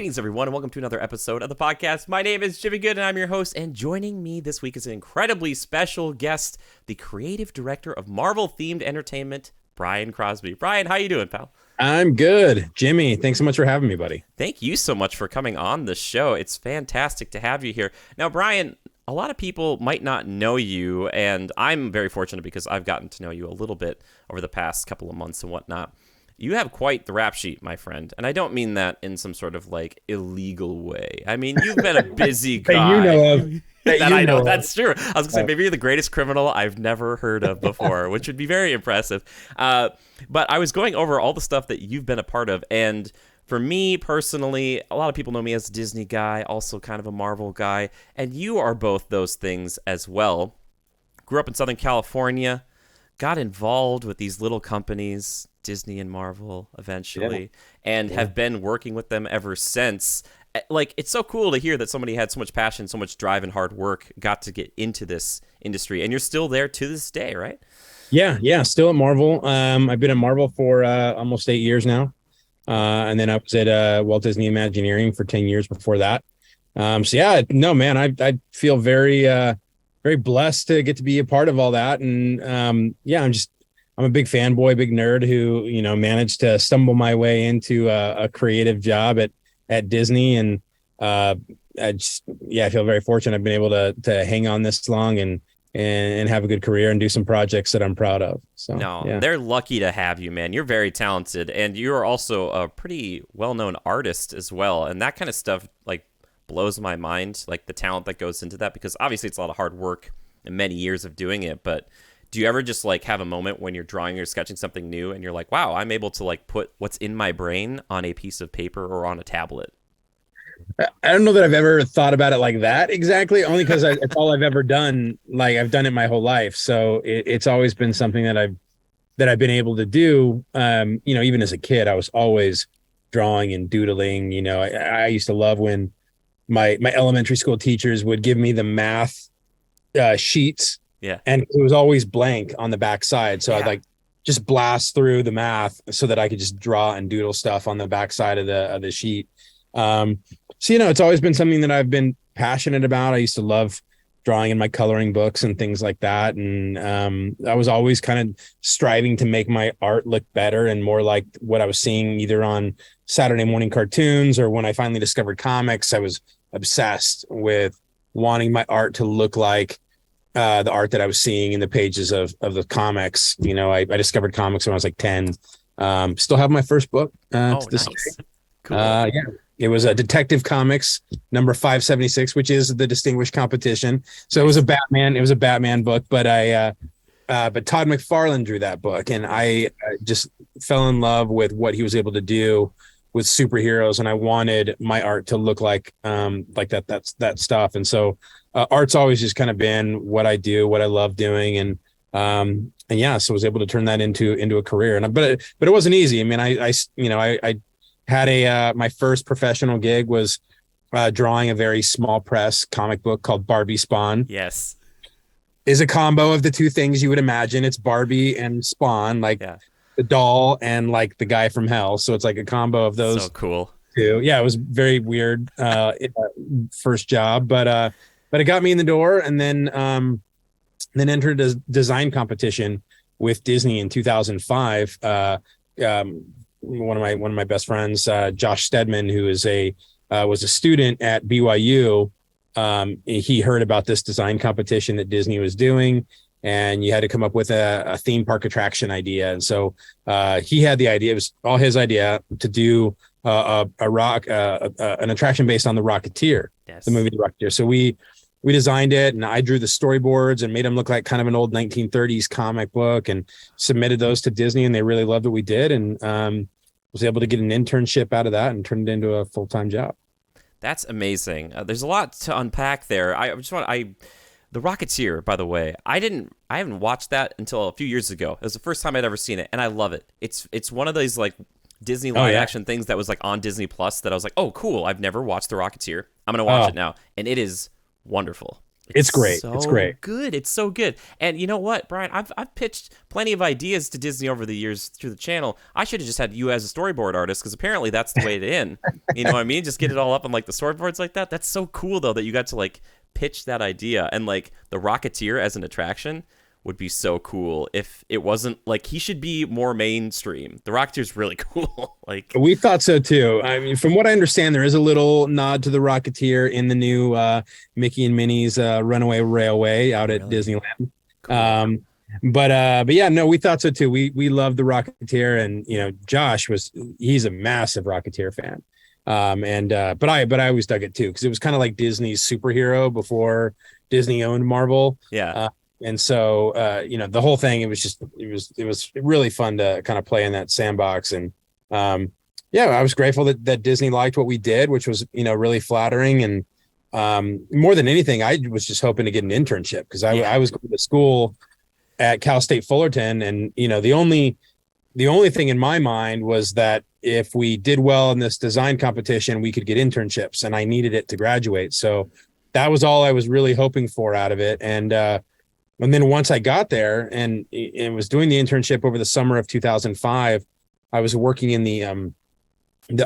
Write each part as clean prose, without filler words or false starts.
Greetings, everyone, and welcome to another episode of the podcast. My name is Jimmy Good, and I'm your host. And joining me this week is an incredibly special guest, the creative director of Marvel-themed entertainment, Brian Crosby. Brian, how you doing, pal? I'm good. Jimmy, thanks so much for having me, buddy. Thank you so much for coming on the show. It's fantastic to have you here. Now, Brian, a lot of people might not know you, and I'm very fortunate because I've gotten to know you a little bit over the past couple of months and whatnot. You have quite the rap sheet, my friend, and I don't mean that in some sort of like illegal way. I mean, you've been a busy guy. That you know of. That I know. That's true. I was gonna say maybe you're the greatest criminal I've never heard of before, which would be very impressive. But I was going over all the stuff that you've been a part of, and for me personally, a lot of people know me as a Disney guy, also kind of a Marvel guy, and you are both those things as well. Grew up in Southern California, got involved with these little companies, Disney and Marvel eventually, and have been working with them ever since. Like, it's so cool to hear that somebody had so much passion, so much drive and hard work, got to get into this industry, and you're still there to this day, right? Yeah, still at Marvel. I've been at Marvel for almost 8 years now. And then I was at Walt Disney Imagineering for 10 years before that. So yeah, no, man, I feel very, very blessed to get to be a part of all that. And yeah, I'm a big fanboy, big nerd who, managed to stumble my way into a creative job at Disney. And I feel very fortunate. I've been able to hang on this long and have a good career and do some projects that I'm proud of. So no, yeah. They're lucky to have you, man. You're very talented, and you're also a pretty well-known artist as well. And that kind of stuff like blows my mind, like the talent that goes into that, because obviously it's a lot of hard work and many years of doing it. But do you ever just like have a moment when you're drawing or sketching something new and you're like, wow, I'm able to like put what's in my brain on a piece of paper or on a tablet? I don't know that I've ever thought about it like that exactly, only because it's all I've ever done. Like, I've done it my whole life. So it's always been something that I've been able to do. Even as a kid, I was always drawing and doodling. I used to love when my elementary school teachers would give me the math sheets. Yeah. And it was always blank on the back side. So I'd like just blast through the math so that I could just draw and doodle stuff on the back side of the sheet. So, it's always been something that I've been passionate about. I used to love drawing in my coloring books and things like that. And I was always kind of striving to make my art look better and more like what I was seeing either on Saturday morning cartoons, or when I finally discovered comics. I was obsessed with wanting my art to look like the art that I was seeing in the pages of the comics. I discovered comics when I was like 10. Still have my first book to this day. Cool. Yeah. It was a Detective Comics number 576, which is the distinguished competition. So it was a Batman book, but but Todd McFarlane drew that book, and I just fell in love with what he was able to do with superheroes, and I wanted my art to look like that stuff. And so art's always just kind of been what I do, what I love doing, and yeah, so I was able to turn that into a career. But it wasn't easy. I mean, I had my first professional gig was drawing a very small press comic book called Barbie Spawn. Yes. Is a combo of the two things you would imagine. It's Barbie and Spawn, the doll and like the guy from hell. So it's like a combo of those. So cool. Two. Yeah, it was very weird first job, but it got me in the door, and then entered a design competition with Disney in 2005. One of my best friends, Josh Stedman, who is was a student at BYU. He heard about this design competition that Disney was doing, and you had to come up with a theme park attraction idea. And so he had the idea. It was all his idea to do an attraction based on the Rocketeer, the movie The Rocketeer. So we designed it, and I drew the storyboards and made them look like kind of an old 1930s comic book, and submitted those to Disney, and they really loved what we did, and was able to get an internship out of that and turn it into a full-time job. That's amazing. There's a lot to unpack there. The Rocketeer, by the way, I haven't watched that until a few years ago. It was the first time I'd ever seen it, and I love it. It's one of those like Disney live action things that was like on Disney Plus that I was like, oh, cool. I've never watched The Rocketeer. I'm gonna watch it now, and it is wonderful. It's It's great. It's so great. good. It's so good. And you know what, Brian? I've pitched plenty of ideas to Disney over the years through the channel. I should have just had you as a storyboard artist because apparently that's the way to in. You know what I mean? Just get it all up on like the storyboards like that. That's so cool though that you got to like pitch that idea, and like the Rocketeer as an attraction would be so cool if it wasn't like he should be more mainstream. The Rocketeer's really cool. Like We thought so too. I mean, from what I understand, there is a little nod to the Rocketeer in the new Mickey and Minnie's Runaway Railway out at really Disneyland. cool. Um, but yeah, no, we thought so too. We love the Rocketeer, and Josh he's a massive Rocketeer fan. And but I always dug it too because it was kind of like Disney's superhero before Disney owned Marvel. Yeah. And so the whole thing, it was really fun to kind of play in that sandbox. And yeah, I was grateful that Disney liked what we did, which was really flattering. And more than anything, I was just hoping to get an internship because I was going to school at Cal State Fullerton, and the only thing in my mind was that if we did well in this design competition, we could get internships, and I needed it to graduate. So that was all I was really hoping for out of it. And then once I got there and was doing the internship over the summer of 2005, I was working in the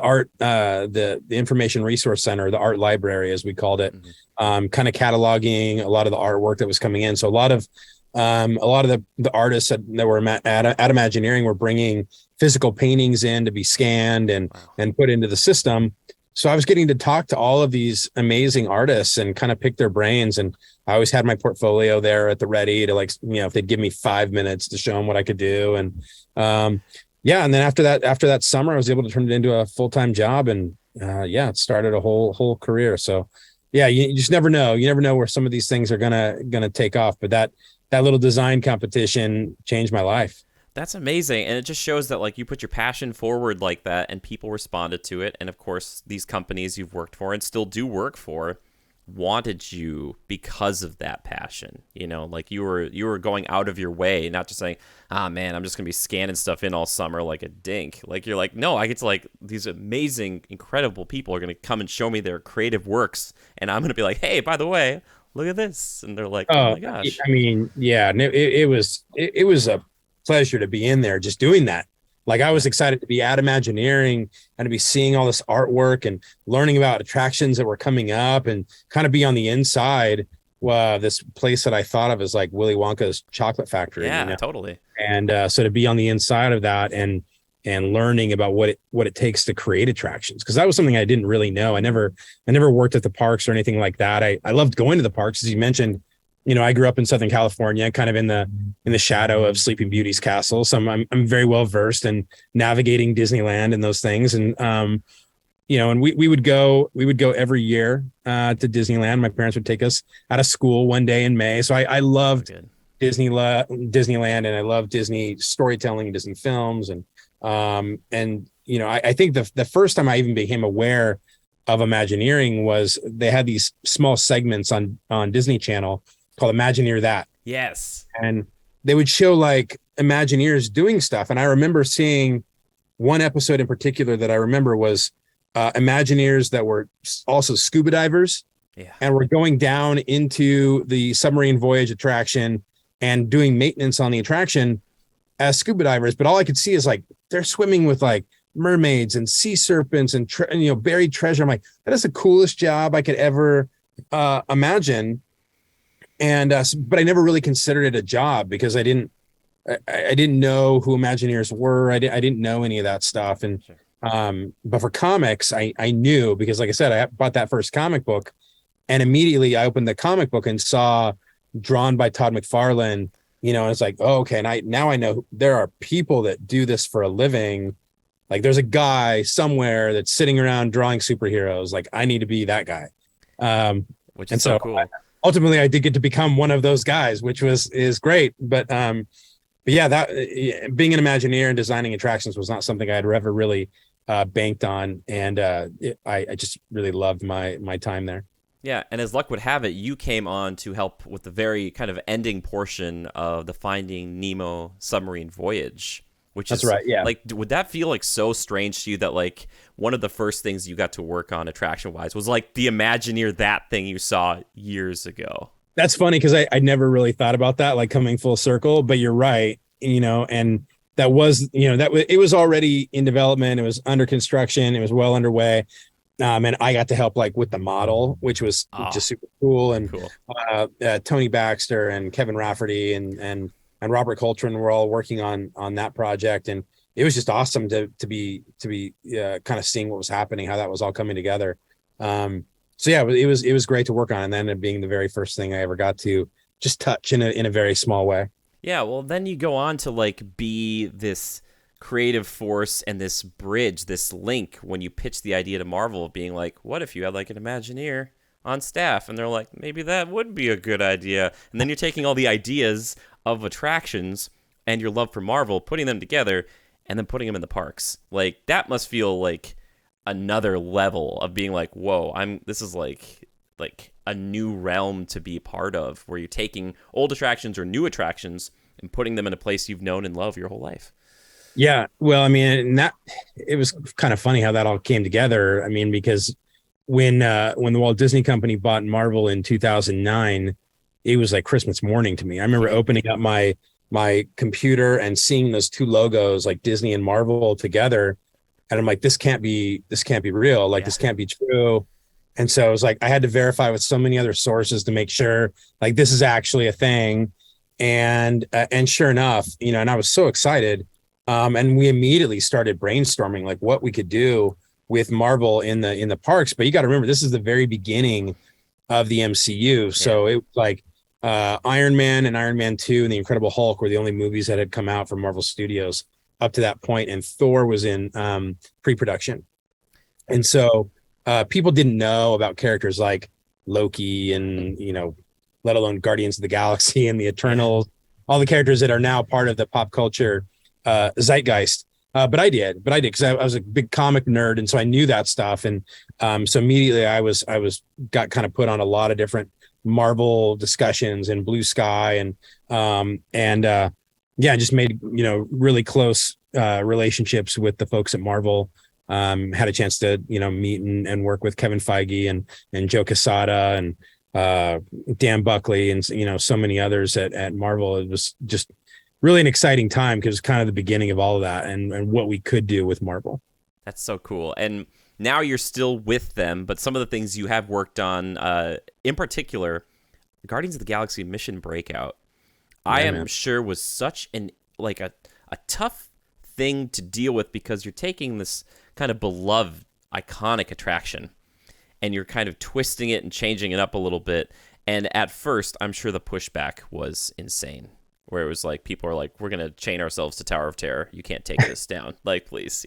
art, the information resource center, the art library, as we called it, kind of cataloging a lot of the artwork that was coming in. So a lot of the artists that were at Imagineering were bringing physical paintings in to be scanned and put into the system. So I was getting to talk to all of these amazing artists and kind of pick their brains. And I always had my portfolio there at the ready to if they'd give me 5 minutes to show them what I could do. And yeah. And then after that summer, I was able to turn it into a full-time job, and it started a whole career. So yeah, you just never know. You never know where some of these things are gonna take off. But that little design competition changed my life. That's amazing. And it just shows that like you put your passion forward like that and people responded to it. And of course, these companies you've worked for and still do work for wanted you because of that passion. Like you were going out of your way, not just saying, ah, man, I'm just going to be scanning stuff in all summer like a dink. Like you're like, no, I get to like these amazing, incredible people are going to come and show me their creative works. And I'm going to be like, hey, by the way, look at this. And they're like, oh my gosh. I mean, yeah, it was a pleasure to be in there just doing that. Like I was excited to be at Imagineering and to be seeing all this artwork and learning about attractions that were coming up and kind of be on the inside. This place that I thought of as like Willy Wonka's chocolate factory. Yeah, totally. And so to be on the inside of that and learning about what it takes to create attractions, because that was something I didn't really know. I never worked at the parks or anything like that. I loved going to the parks, as you mentioned. I grew up in Southern California, kind of in the shadow of Sleeping Beauty's castle. So I'm very well versed in navigating Disneyland and those things. And and we would go every year to Disneyland. My parents would take us out of school one day in May. So I loved Disneyland, and I loved Disney storytelling and Disney films. And I think the first time I even became aware of Imagineering was they had these small segments on Disney Channel called Imagineer That. Yes. And they would show like Imagineers doing stuff. And I remember seeing one episode in particular that I remember was Imagineers that were also scuba divers. Yeah. And were going down into the submarine voyage attraction and doing maintenance on the attraction as scuba divers. But all I could see is like they're swimming with like mermaids and sea serpents and buried treasure. I'm like, that is the coolest job I could ever imagine. And but I never really considered it a job because I didn't know who Imagineers were. I didn't know any of that stuff. And but for comics, I knew, because like I said, I bought that first comic book, and immediately I opened the comic book and saw drawn by Todd McFarlane. And it's like, oh, okay. And now I know there are people that do this for a living. Like there's a guy somewhere that's sitting around drawing superheroes. Like I need to be that guy. Which is so cool. Ultimately I did get to become one of those guys, which is great. But yeah, that being an Imagineer and designing attractions was not something I'd ever really banked on. And I just really loved my time there. Yeah, and as luck would have it, you came on to help with the very kind of ending portion of the Finding Nemo submarine voyage. That's right, yeah. Like, would that feel like so strange to you that like one of the first things you got to work on attraction wise was like the Imagineer That thing you saw years ago? That's funny because I never really thought about that, like coming full circle, but you're right, and that was, it was already in development. It was under construction. It was well underway. And I got to help like with the model, which was Oh, just super cool. And cool. Tony Baxter and Kevin Rafferty and Robert Coltrane were all working on that project, and it was just awesome to be kind of seeing what was happening, how that was all coming together. So yeah, it was great to work on, and then it being the very first thing I ever got to just touch in a very small way. Yeah, well, then you go on to like be this creative force and this bridge, this link when you pitch the idea to Marvel of being like, what if you had like an Imagineer on staff? And they're like, maybe that would be a good idea. And then you're taking all the ideas of attractions and your love for Marvel, putting them together, and then putting them in the parks. Like that must feel like another level of being like, whoa, this is like a new realm to be part of, where you're taking old attractions or new attractions and putting them in a place you've known and loved your whole life. Yeah, well, I mean, and that it was kind of funny how that all came together. I mean, because when the Walt Disney Company bought Marvel in 2009, it was like Christmas morning to me. I remember opening up my computer and seeing those two logos, like Disney and Marvel together, and I'm like, this can't be real. Like, Yeah. this can't be true. And so it was like I had to verify with so many other sources to make sure like this is actually a thing. And sure enough, and I was so excited. And we immediately started brainstorming like what we could do with Marvel in the parks. But you got to remember, this is the very beginning of the MCU. Yeah. So it was like Iron Man and Iron Man 2 and the Incredible Hulk were the only movies that had come out from Marvel Studios up to that point, and Thor was in pre-production. And so people didn't know about characters like Loki and, let alone Guardians of the Galaxy and the Yeah. Eternals, all the characters that are now part of the pop culture zeitgeist. But I did because I was a big comic nerd, and so I knew that stuff. And so immediately I was got kind of put on a lot of different Marvel discussions and Blue Sky, and yeah, just made really close relationships with the folks at Marvel. Had a chance to meet and work with Kevin Feige and Joe Quesada and Dan Buckley and so many others at Marvel. It was just really an exciting time because it's kind of the beginning of all of that and what we could do with Marvel. That's so cool. And now you're still with them, but some of the things you have worked on, in particular, Guardians of the Galaxy Mission Breakout, I Yeah, am man. sure was such a tough thing to deal with, because you're taking this kind of beloved, iconic attraction and you're kind of twisting it and changing it up a little bit. And at first, I'm sure the pushback was insane, where it was like, people are like, we're going to chain ourselves to Tower of Terror. You can't take this down. Like, please,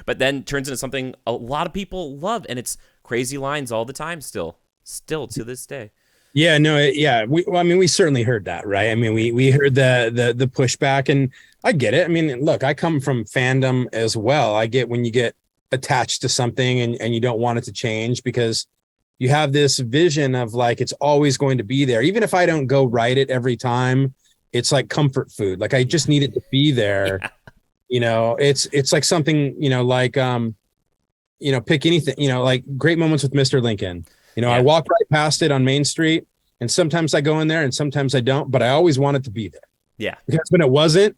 But then turns into something a lot of people love, and it's crazy lines all the time still to this day. Yeah, no, yeah. I mean, we certainly heard that, right? I mean, we heard the pushback, and I get it. I mean, look, I come from fandom as well. I get when you get attached to something and you don't want it to change because you have this vision of like it's always going to be there. Even if I don't go write it every time, it's like comfort food. Like I just need it to be there. Yeah. It's like something, pick anything, like great moments with Mr. Lincoln. I Yeah. walk right past it on Main Street, and sometimes I go in there and sometimes I don't, but I always want it to be there Yeah. because when it wasn't,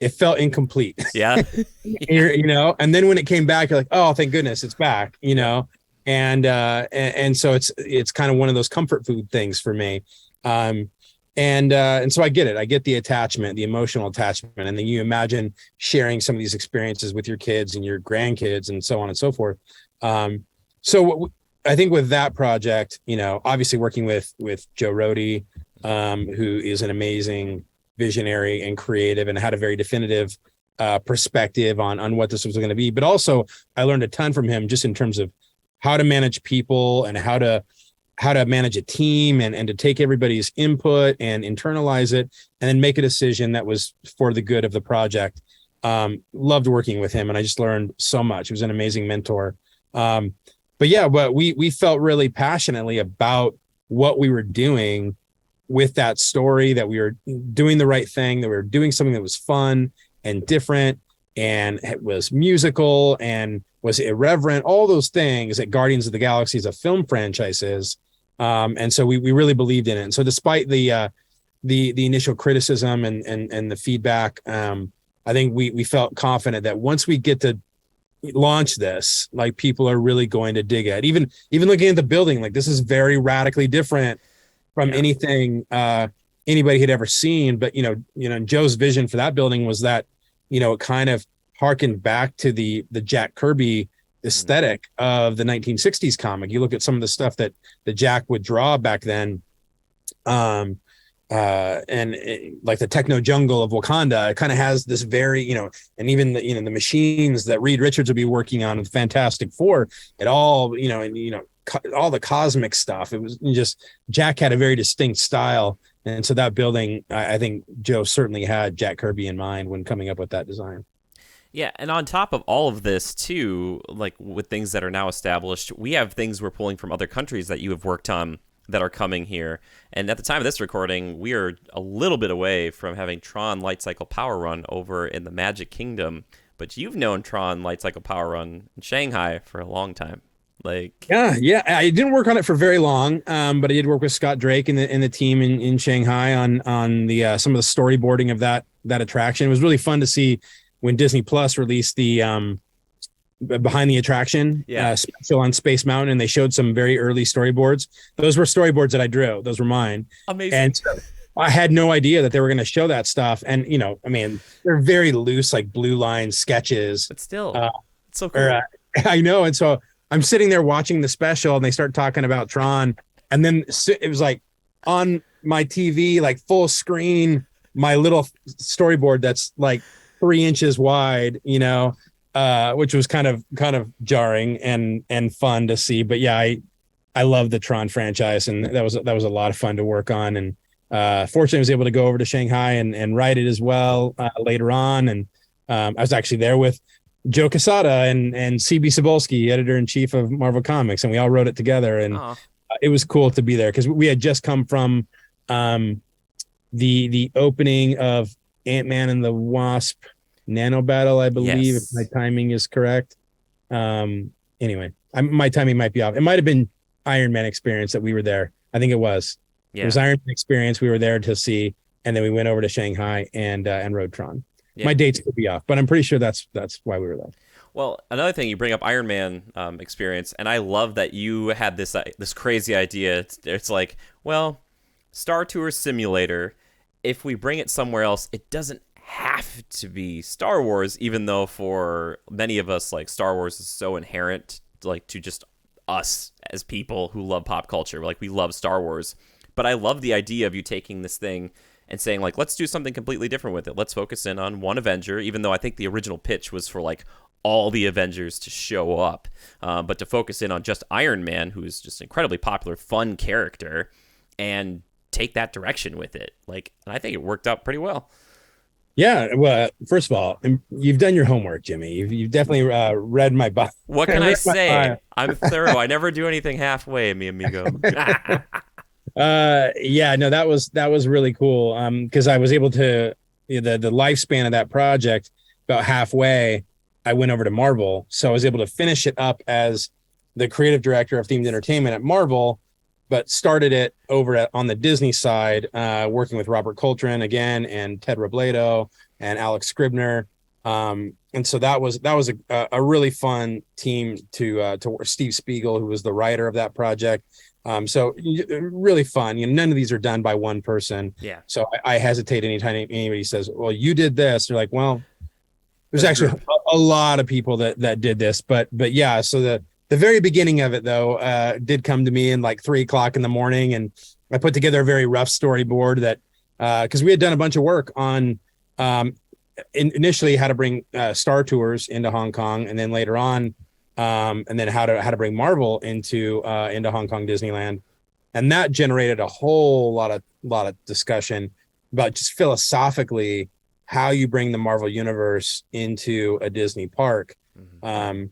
it felt incomplete. Yeah. And then when it came back, you're like, oh, thank goodness it's back, and so it's kind of one of those comfort food things for me. And so I get it. I get the attachment, the emotional attachment. And then you imagine sharing some of these experiences with your kids and your grandkids and so on and so forth. So I think with that project, obviously working with Joe Rohde, who is an amazing visionary and creative and had a very definitive perspective on what this was going to be. But also I learned a ton from him just in terms of how to manage people and how to manage a team and to take everybody's input and internalize it and then make a decision that was for the good of the project. Loved working with him, and I just learned so much. He was an amazing mentor. But we felt really passionately about what we were doing with that story, that we were doing the right thing, that we were doing something that was fun and different, and it was musical and was irreverent, all those things that Guardians of the Galaxy as a film franchise is. And so we really believed in it. And so despite the initial criticism and the feedback, I think we felt confident that once we get to launch this, like, people are really going to dig it. Even looking at the building, like, this is very radically different from anything anybody had ever seen. But Joe's vision for that building was that it kind of harkened back to the Jack Kirby aesthetic of the 1960s comic. You look at some of the stuff that Jack would draw back then, like the techno jungle of Wakanda. It kind of has this very, and even the machines that Reed Richards would be working on with Fantastic Four, it all, all the cosmic stuff. It was just, Jack had a very distinct style. And so that building, I think Joe certainly had Jack Kirby in mind when coming up with that design. Yeah, and on top of all of this, too, like with things that are now established, we have things we're pulling from other countries that you have worked on that are coming here. And at the time of this recording, we are a little bit away from having Tron Light Cycle Power Run over in the Magic Kingdom. But you've known Tron Light Cycle Power Run in Shanghai for a long time. Yeah, I didn't work on it for very long, but I did work with Scott Drake and the team in Shanghai on the some of the storyboarding of that attraction. It was really fun to see when Disney Plus released the behind the attraction special on Space Mountain, and they showed some very early storyboards. Those were storyboards that I drew. Those were mine. Amazing. And so I had no idea that they were going to show that stuff. And they're very loose, like blue line sketches. But still, it's so cool. I know. And so I'm sitting there watching the special, and they start talking about Tron, and then it was like on my TV, like full screen, my little storyboard that's like 3 inches wide, which was kind of jarring and fun to see. But yeah, I love the Tron franchise, and that was a lot of fun to work on. And fortunately, I was able to go over to Shanghai and write it as well later on. And I was actually there with Joe Quesada and CB Cebulski, editor-in-chief of Marvel Comics, and we all wrote it together. And it was cool to be there because we had just come from the opening of Ant-Man and the Wasp Nano Battle, I believe, if my timing is correct. Anyway, my timing might be off. It might have been Iron Man Experience that we were there. I think it was. Yeah. It was Iron Man Experience we were there to see, and then we went over to Shanghai and rode Tron. Yeah. My dates could be off, but I'm pretty sure that's why we were there. Well, another thing, you bring up Iron Man Experience, and I love that you had this crazy idea. It's like, well, Star Tour Simulator, if we bring it somewhere else, it doesn't have to be Star Wars, even though for many of us, like, Star Wars is so inherent, like, to just us as people who love pop culture. Like, we love Star Wars. But I love the idea of you taking this thing and saying, like, let's do something completely different with it. Let's focus in on one Avenger, even though I think the original pitch was for, like, all the Avengers to show up. But to focus in on just Iron Man, who is just an incredibly popular, fun character, and take that direction with it. Like, and I think it worked out pretty well. Yeah, well, first of all, you've done your homework, Jimmy. You've definitely read my bio. What can I say? I'm thorough. I never do anything halfway, mi amigo. Yeah, no, that was really cool. Because I was able to, the lifespan of that project, about halfway, I went over to Marvel, so I was able to finish it up as the creative director of themed entertainment at Marvel, but started it over on the Disney side, working with Robert Coltrane again, and Ted Robledo and Alex Scribner. And so that was a really fun team to work. Steve Spiegel, who was the writer of that project. So really fun. None of these are done by one person. Yeah. So I hesitate anytime anybody says, well, you did this. They're like, well, there's actually a lot of people that did this, but yeah. So the very beginning of it, though, did come to me in like 3:00 in the morning, and I put together a very rough storyboard that, because we had done a bunch of work on, initially how to bring Star Tours into Hong Kong, and then later on, and then how to bring Marvel into Hong Kong Disneyland, and that generated a whole lot of discussion about just philosophically how you bring the Marvel universe into a Disney park. Mm-hmm.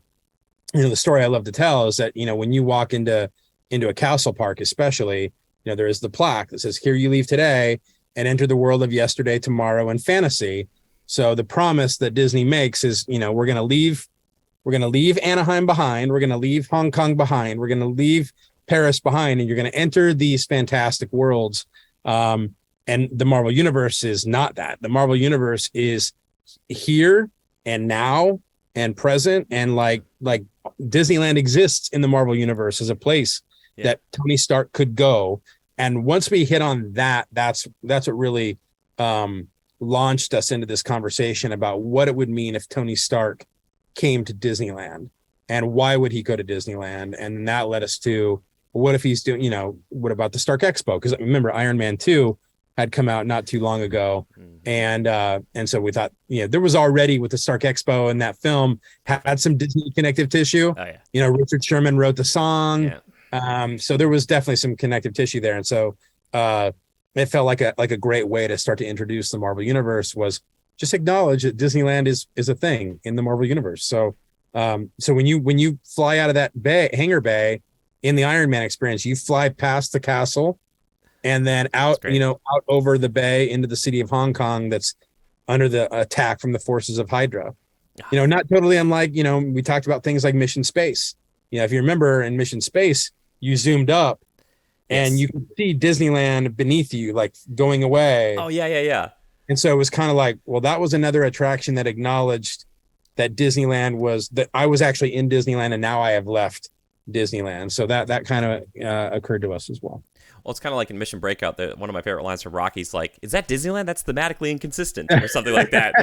The story I love to tell is that, when you walk into a castle park, especially, there is the plaque that says, here you leave today and enter the world of yesterday, tomorrow, and fantasy. So the promise that Disney makes is, we're going to leave Anaheim behind. We're going to leave Hong Kong behind. We're going to leave Paris behind, and you're going to enter these fantastic worlds. And the Marvel Universe is not that. The Marvel Universe is here and now and present, and like Disneyland exists in the Marvel Universe as a place that Tony Stark could go. And once we hit on that, that's what really launched us into this conversation about what it would mean if Tony Stark came to Disneyland, and why would he go to Disneyland? And that led us to, what if he's doing, what about the Stark Expo? Because remember, Iron Man 2 had come out not too long ago. And so we thought, there was already, with the Stark Expo, and that film had some Disney connective tissue. Oh, yeah. Richard Sherman wrote the song. Yeah. So there was definitely some connective tissue there. And so it felt like a great way to start to introduce the Marvel Universe, was just acknowledge that Disneyland is a thing in the Marvel Universe. So so when you fly out of that hangar bay in the Iron Man experience, you fly past the castle, and then out out over the bay into the city of Hong Kong that's under the attack from the forces of Hydra. Not totally unlike, we talked about things like Mission Space. If you remember, in Mission Space, you zoomed up and you could see Disneyland beneath you, like going away. Oh, yeah. And so it was kind of like, well, that was another attraction that acknowledged that Disneyland was, that I was actually in Disneyland, and now I have left Disneyland. So that kind of occurred to us as well. Well, it's kind of like in Mission Breakout, one of my favorite lines from Rocky's like, "Is that Disneyland? That's thematically inconsistent," or something like that.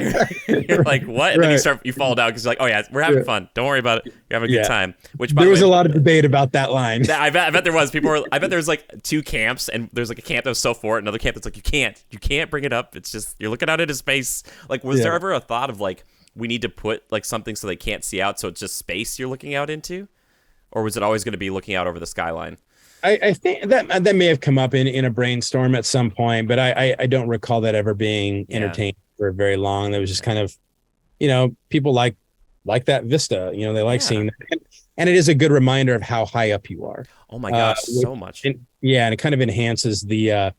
You're like, what? And then you fall down because you're like, oh yeah, we're having fun. Don't worry about it. You're having a good time. Which, by there was the way, a lot of debate about that line. I bet there was. I bet there was like two camps, and there's like a camp that was so for it, another camp that's like, you can't bring it up. It's just, you're looking out into space. Like, was there ever a thought of like, we need to put like something so they can't see out, so it's just space you're looking out into, or was it always going to be looking out over the skyline? I think that may have come up in a brainstorm at some point, but I don't recall that ever being entertained for very long. That was just kind of, people like that vista, they like seeing that. And it is a good reminder of how high up you are. Oh my gosh, so much. And it kind of enhances the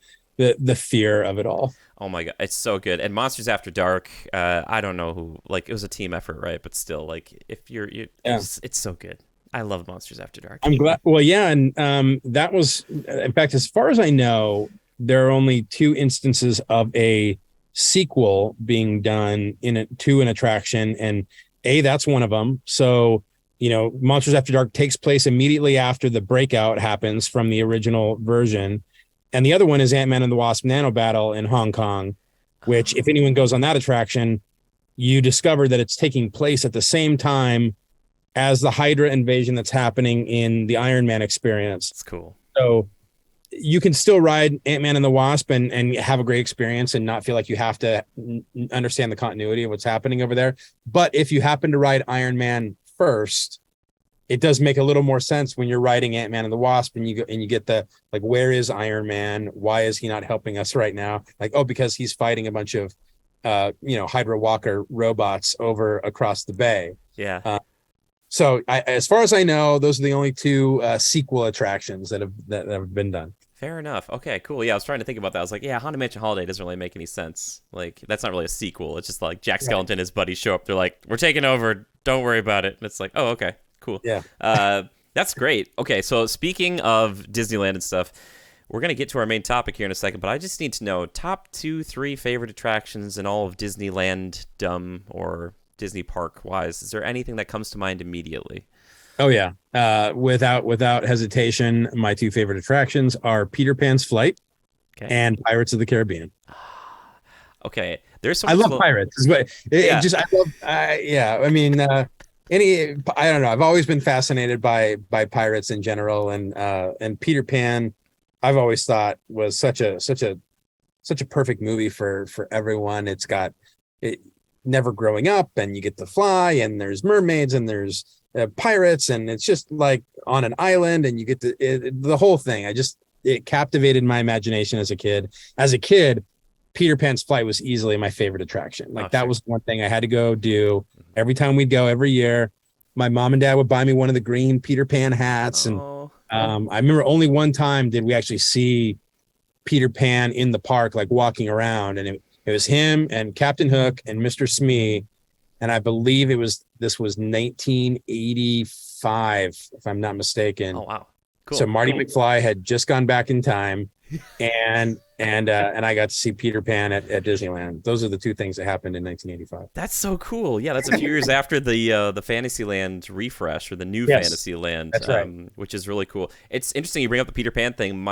fear of it all. Oh my god, it's so good. And Monsters After Dark, I don't know who, like, it was a team effort, right? But still, like, if it's so good. I love Monsters After Dark. I'm glad. Well, yeah, and that was, in fact, as far as I know, there are only 2 instances of a sequel being done to an attraction, and that's one of them. So, Monsters After Dark takes place immediately after the breakout happens from the original version, and the other one is Ant-Man and the Wasp Nano Battle in Hong Kong, which, if anyone goes on that attraction, you discover that it's taking place at the same time as the Hydra invasion that's happening in the Iron Man experience. It's cool. So you can still ride Ant-Man and the Wasp and have a great experience and not feel like you have to understand the continuity of what's happening over there. But if you happen to ride Iron Man first, it does make a little more sense when you're riding Ant-Man and the Wasp, and you get the, like, where is Iron Man? Why is he not helping us right now? Like, oh, because he's fighting a bunch of Hydra Walker robots over across the bay. Yeah. So as far as I know, those are the only 2 sequel attractions that have been done. Fair enough. Okay, cool. Yeah, I was trying to think about that. I was like, yeah, Haunted Mansion Holiday doesn't really make any sense. Like, that's not really a sequel. It's just like Jack Skellington and his buddies show up. They're like, we're taking over. Don't worry about it. And it's like, oh, okay, cool. Yeah. That's great. Okay, so speaking of Disneyland and stuff, we're going to get to our main topic here in a second, but I just need to know top 2, 3 favorite attractions in all of Disneyland or Disney park wise. Is there anything that comes to mind immediately? Oh yeah. Without hesitation, my 2 favorite attractions are Peter Pan's Flight and Pirates of the Caribbean. Okay. There's so I love pirates. But I mean, I don't know. I've always been fascinated by pirates in general, and Peter Pan, I've always thought was such a perfect movie for everyone. It's got never growing up, and you get to fly, and there's mermaids, and there's pirates, and it's just like on an island, and you get the whole thing. It captivated my imagination as a kid. As a kid, Peter Pan's Flight was easily my favorite attraction. Like, that was one thing I had to go do every time we'd go every year. My mom and dad would buy me one of the green Peter Pan hats, and I remember only one time did we actually see Peter Pan in the park, like walking around, and it was him and Captain Hook and Mr. Smee, and I believe this was 1985, if I'm not mistaken. Oh wow, So Cool. Marty McFly had just gone back in time, and I got to see Peter Pan at Disneyland. Those are the two things that happened in 1985. That's so cool. Yeah, that's a few years after the Fantasyland refresh or the new Yes, Fantasyland, that's right. which is really cool. It's interesting you bring up the Peter Pan thing.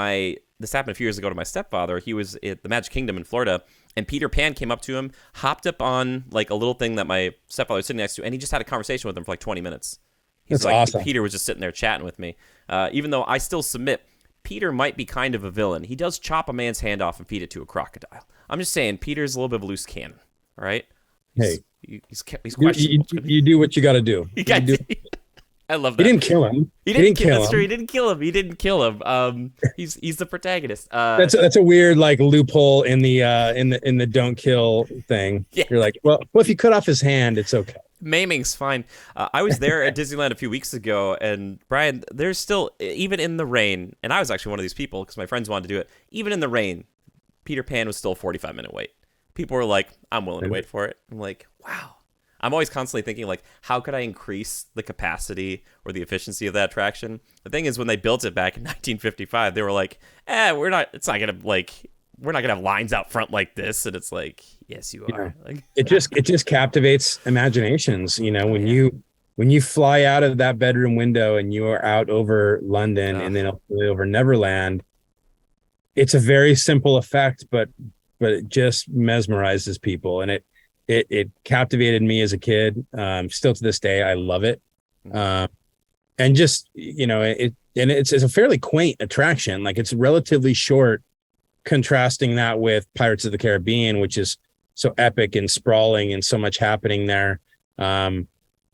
This happened a few years ago to my stepfather. He was at the Magic Kingdom in Florida, and Peter Pan came up to him, hopped up on like a little thing that my stepfather was sitting next to, and he just had a conversation with him for like 20 minutes. He's That's like, awesome. Peter was just sitting there chatting with me. Even though I still submit, Peter might be kind of a villain. He does chop a man's hand off and feed it to a crocodile. I'm just saying, Peter's a little bit of a loose cannon, all right? Hey, He's you, questionable. you do what you got to do. You got- do. I love He that. didn't kill him. He didn't kill him. That's true. He didn't kill him. He didn't kill him. He's the protagonist. That's a weird like loophole in the don't kill thing. Yeah. You're like, well, if you cut off his hand, it's okay. Maiming's fine. I was there at Disneyland a few weeks ago, and Brian, there's still, even in the rain, and I was actually one of these people because my friends wanted to do it. Even in the rain, Peter Pan was still a 45-minute wait. People were like, I'm willing to wait for it. I'm like, wow. I'm always constantly thinking, like, how could I increase the capacity or the efficiency of that attraction? The thing is, when they built it back in 1955, they were like, we're not gonna have lines out front like this. And it's like, yes, you are. Like, It just captivates imaginations. When you fly out of that bedroom window and you are out over London and then over Neverland, it's a very simple effect, but it just mesmerizes people, and it captivated me as a kid. Still to this day, I love it. And just it's a fairly quaint attraction. Like, it's relatively short, contrasting that with Pirates of the Caribbean, which is so epic and sprawling and so much happening there. But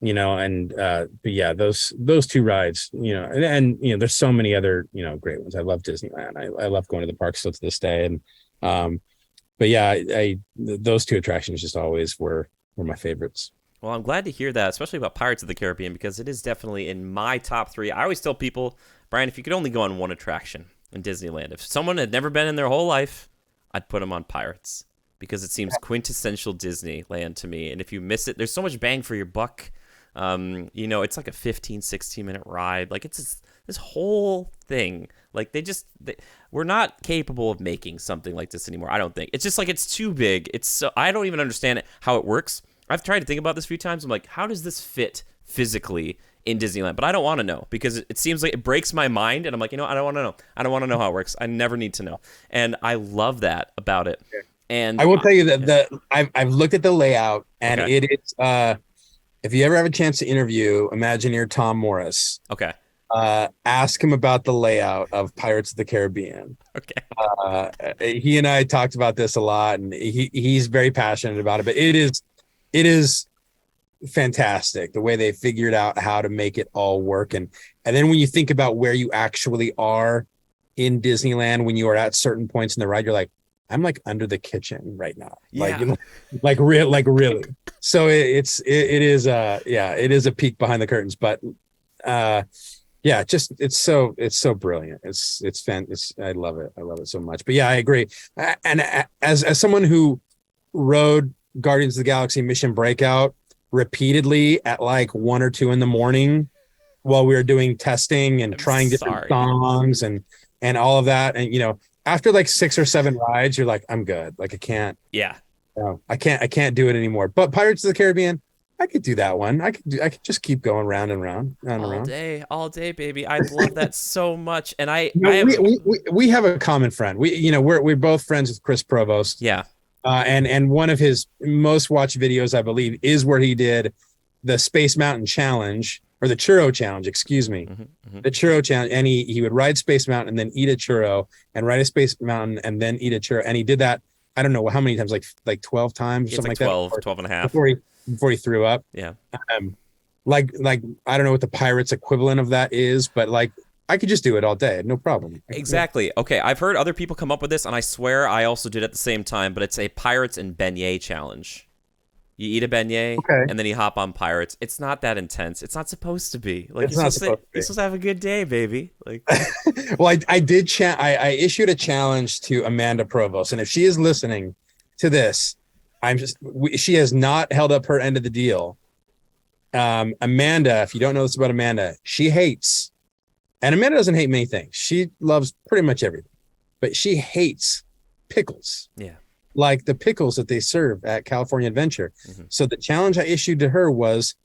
yeah, those two rides, and there's so many other, great ones. I love Disneyland. I love going to the park still to this day. And, but yeah, those two attractions just always were my favorites. well, I'm glad to hear that, especially about Pirates of the Caribbean, because it is definitely in my top 3. I always tell people, Brian, if you could only go on one attraction in Disneyland, if someone had never been in their whole life, I'd put them on Pirates, because it seems quintessential Disneyland to me. And if you miss it, there's so much bang for your buck. It's like a 15, 16-minute ride. Like, it's this whole thing. Like, we're not capable of making something like this anymore, I don't think. It's just like, it's too big. I don't even understand how it works. I've tried to think about this a few times. I'm like, how does this fit physically in Disneyland? But I don't want to know, because it seems like it breaks my mind. And I'm like, I don't want to know. I don't want to know how it works. I never need to know. And I love that about it. And I will tell you that I've looked at the layout, and it is, if you ever have a chance to interview Imagineer Tom Morris, okay, ask him about the layout of Pirates of the Caribbean. Okay. He and I talked about this a lot, and he's very passionate about it. But it is fantastic the way they figured out how to make it all work. And then when you think about where you actually are in Disneyland, when you are at certain points in the ride, you're like, I'm like under the kitchen right now. Yeah. Like really. So it is a peek behind the curtains, but yeah, it's so brilliant. I love it. I love it so much. But yeah, I agree. And as someone who rode Guardians of the Galaxy Mission Breakout repeatedly at like 1 or 2 in the morning while we were doing testing and trying different songs and all of that, and after like 6 or 7 rides, you're like, I'm good. Like, I can't. Yeah. I can't do it anymore. But Pirates of the Caribbean, I could do that one. I could just keep going round and round. All day, baby. I love that so much. And we have a common friend. We're both friends with Chris Provost. Yeah. And one of his most watched videos, I believe, is where he did the Space Mountain Challenge, or the Churro Challenge, excuse me. The Churro Challenge. And he would ride Space Mountain and then eat a churro, and ride a Space Mountain and then eat a churro. And he did that, I don't know how many times, like 12 times, or something like 12, that. 12 and a half. Before he threw up. Yeah. Like I don't know what the Pirates equivalent of that is, but like, I could just do it all day, no problem. Exactly. Okay, I've heard other people come up with this, and I swear I also did it at the same time, but it's a Pirates and Beignet challenge. You eat a beignet, and then you hop on Pirates. It's not that intense. It's not supposed to be. Like, you're supposed to have a good day, baby. Like, well, I did. I issued a challenge to Amanda Provost, and if she is listening to this, she has not held up her end of the deal. Amanda, if you don't know this about Amanda, she hates And Amanda doesn't hate many things. She loves pretty much everything, but she hates pickles, Yeah. like the pickles that they serve at California Adventure. Hmm. So the challenge I issued to her was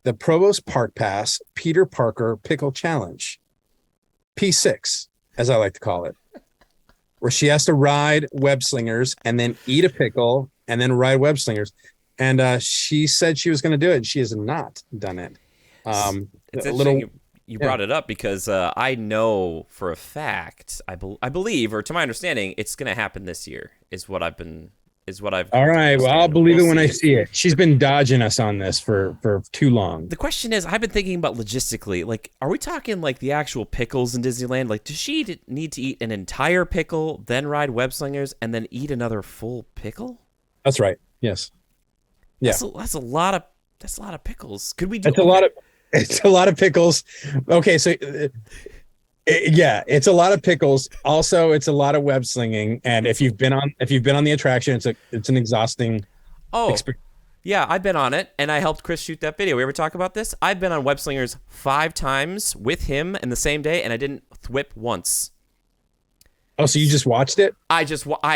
the Provost Park Pass Peter Parker Pickle Challenge, P6, as I like to call it, where she has to ride web slingers and then eat a pickle and then ride web slingers. And she said she was going to do it. She has not done it. It's A interesting little, you yeah. brought it up because I know for a fact, I believe, or to my understanding, it's going to happen this year. Is what I've All come to right. Well, I'll understand. believe We'll it when I see. see it. She's been dodging us on this for too long. The question is, I've been thinking about logistically. Like, are we talking like the actual pickles in Disneyland? Like, does she need to eat an entire pickle, then ride web slingers, and then eat another full pickle? That's right. Yes. Yeah. That's a lot of pickles. Could we do? It's a lot of it's a lot of pickles. Okay, so yeah, it's a lot of pickles. Also, it's a lot of web slinging. And if you've been on the attraction, it's an exhausting Oh, experience. yeah, I've been on it, and I helped Chris shoot that video. We ever talk about this? I've been on web slingers 5 times with him in the same day, and I didn't thwip once. Oh, so you just watched it? I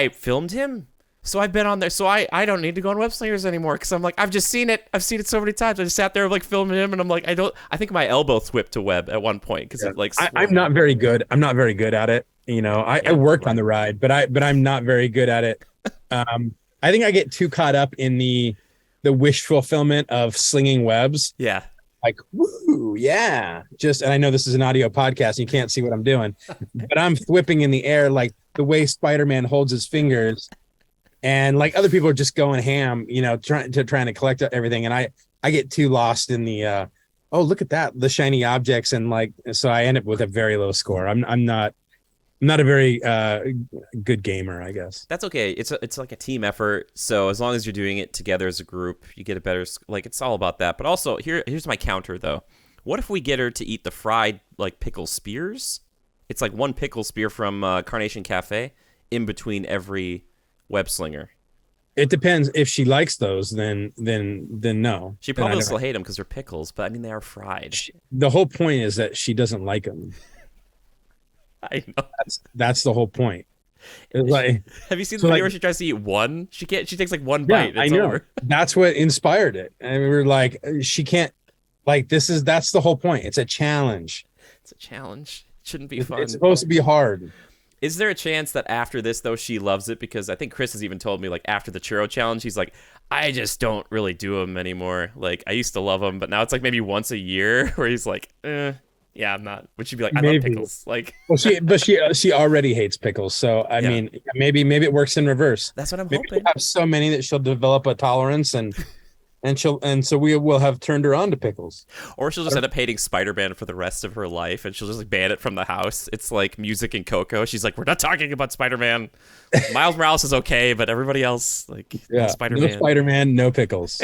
filmed him, so I've been on there. So I don't need to go on web slingers anymore because I'm like, I've just seen it. I've seen it so many times. I just sat there like filming him, and I'm like, I think my elbow thwipped to web at one point because it like. I'm not very good. I'm not very good at it. You know, I worked on the ride, but I'm not very good at it. I think I get too caught up in the wish fulfillment of slinging webs. Yeah. Like, woo, yeah. And I know this is an audio podcast, and you can't see what I'm doing, but I'm whipping in the air like the way Spider-Man holds his fingers, and like other people are just going ham, you know, trying to collect everything, and I get too lost in the oh, look at that, the shiny objects, and like, so I end up with a very low score. I'm not a very good gamer, I guess. That's okay. It's like a team effort. So as long as you're doing it together as a group, you get a better like it's all about that. But also here's my counter though. What if we get her to eat the fried like pickle spears? It's like one pickle spear from Carnation Cafe in between every web slinger. It depends. If she likes those, then no. She Then probably will still hate them because they're pickles, but I mean they are fried. The whole point is that she doesn't like them. I know. That's the whole point. It's like, Have you seen the so video like, where she tries to eat one? She can't. She takes like one yeah, bite. I It's know. over. That's what inspired it. And we were like, she can't, like, that's the whole point. It's a challenge. It's a challenge. It shouldn't be fun. It's supposed to be hard. Is there a chance that after this, though, she loves it? Because I think Chris has even told me, like, after the churro challenge, he's like, I just don't really do them anymore. Like, I used to love them, but now it's like maybe once a year where he's like, yeah, I'm not. Would she be like, I love pickles? Like, Well, she already hates pickles. So, I mean, maybe it works in reverse. that's what I'm Maybe hoping. she'll have so many that she'll develop a tolerance and so we will have turned her on to pickles. Or she'll just end up hating Spider-Man for the rest of her life, and she'll just like ban it from the house. It's like music and Coco. She's like, we're not talking about Spider-Man. Miles Morales is okay, but everybody else, like, Yeah, Spider-Man. no Spider-Man, no pickles.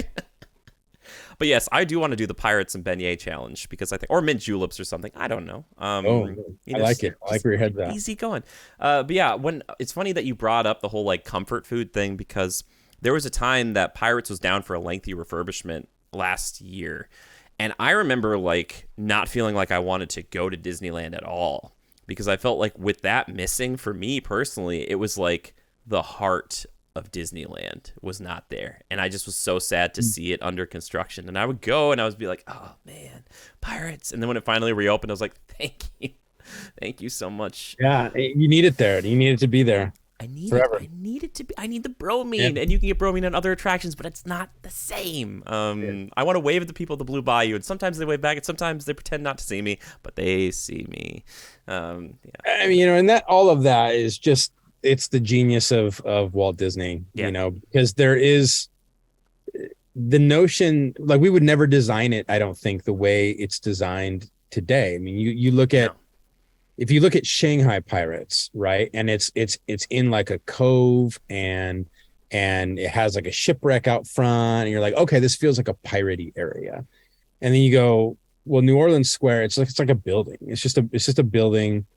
But yes, I do want to do the Pirates and Beignet challenge because I think, or mint juleps or something. I don't know. I like it. I like where your head's at. Easy going. But yeah, when it's funny that you brought up the whole like comfort food thing because there was a time that Pirates was down for a lengthy refurbishment last year, and I remember like not feeling like I wanted to go to Disneyland at all because I felt like with that missing for me personally, it was like the heart of Disneyland was not there, and I just was so sad to see it under construction. And I would go and I would be like, oh man, Pirates. And then when it finally reopened, I was like, thank you so much. Yeah, you need it there. You need it to be there. I need forever. it. I need it to be. I need the bromine, and you can get bromine on other attractions, but it's not the same. I want to wave at the people at the Blue Bayou, and sometimes they wave back, and sometimes they pretend not to see me, but they see me. Yeah. I mean, you know, and that all of that is just it's the genius of Walt Disney. Yeah. You know, because there is the notion like we would never design it. I don't think the way it's designed today. I mean, you look at. No. If you look at Shanghai Pirates, right, and it's in like a cove and it has like a shipwreck out front, and you're like, okay, this feels like a piratey area, and then you go, well, New Orleans Square, it's like a building. It's just a building,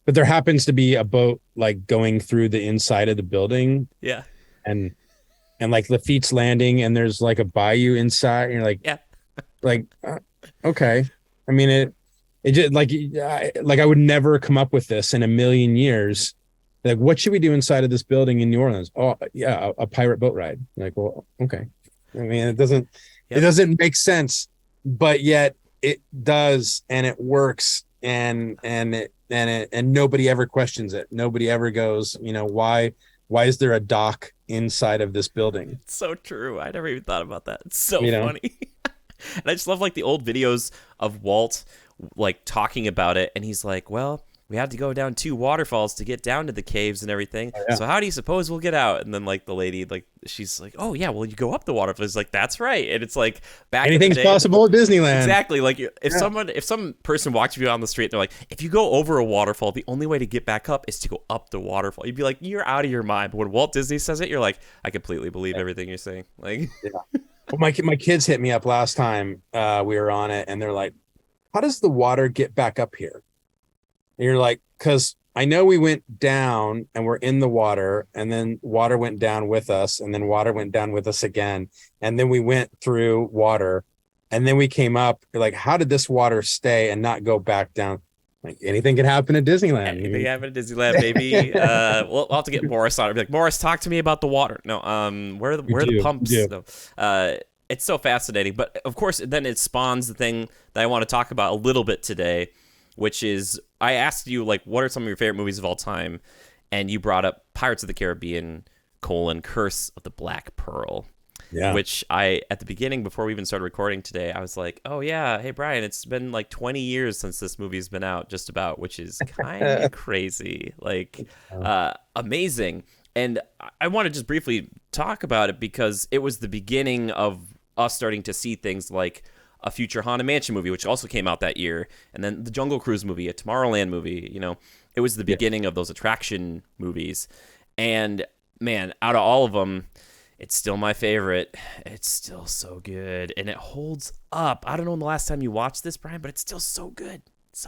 but there happens to be a boat like going through the inside of the building, Yeah. and like Lafitte's Landing, and there's like a bayou inside, and you're like, Yeah. like, okay, I mean it. It just like I would never come up with this in a million years. Like, what should we do inside of this building in New Orleans? Oh, yeah, a pirate boat ride. Like, well, okay. I mean, it Yep. doesn't make sense, but yet it does, and it works, and nobody ever questions it. Nobody ever goes, why is there a dock inside of this building? It's so true. I never even thought about that. It's so You know, funny. And I just love like the old videos of Walt like talking about it, and he's like, "Well, we had to go down two waterfalls to get down to the caves and everything. oh, yeah. So how do you suppose we'll get out?" And then like the lady, like she's like, "Oh yeah, well you go up the waterfall." It's like that's right, and it's like back in the Anything's day. possible at Disneyland. Exactly. Like if some person walked you on the street, they're like, if you go over a waterfall, the only way to get back up is to go up the waterfall. You'd be like, you're out of your mind. But when Walt Disney says it, you're like, I completely believe everything you're saying. Like, Yeah. Well, my kids hit me up last time we were on it, and they're like, "How does the water get back up here?" And you're like, "Because I know we went down and we're in the water, and then water went down with us, and then water went down with us again, and then we went through water, and then we came up. You're like, how did this water stay and not go back down? Like anything could happen at Disneyland. anything happen at Disneyland, baby. We'll have to get Morris on it. Be like, Morris, talk to me about the water. No, where are the pumps? We do. No. It's so fascinating. But of course, then it spawns the thing that I want to talk about a little bit today, which is I asked you like, what are some of your favorite movies of all time, and you brought up Pirates of the Caribbean: Curse of the Black Pearl. Yeah. Which I, at the beginning, before we even started recording today, I was like, oh, yeah, hey, Brian, it's been like 20 years since this movie's been out, just about, which is kind of crazy. Like, amazing. And I want to just briefly talk about it because it was the beginning of us starting to see things like a future Haunted Mansion movie, which also came out that year, and then the Jungle Cruise movie, a Tomorrowland movie. It was the beginning of those attraction movies. And, man, out of all of them, it's still my favorite. It's still so good, and it holds up. I don't know when the last time you watched this, Brian, but it's still so good.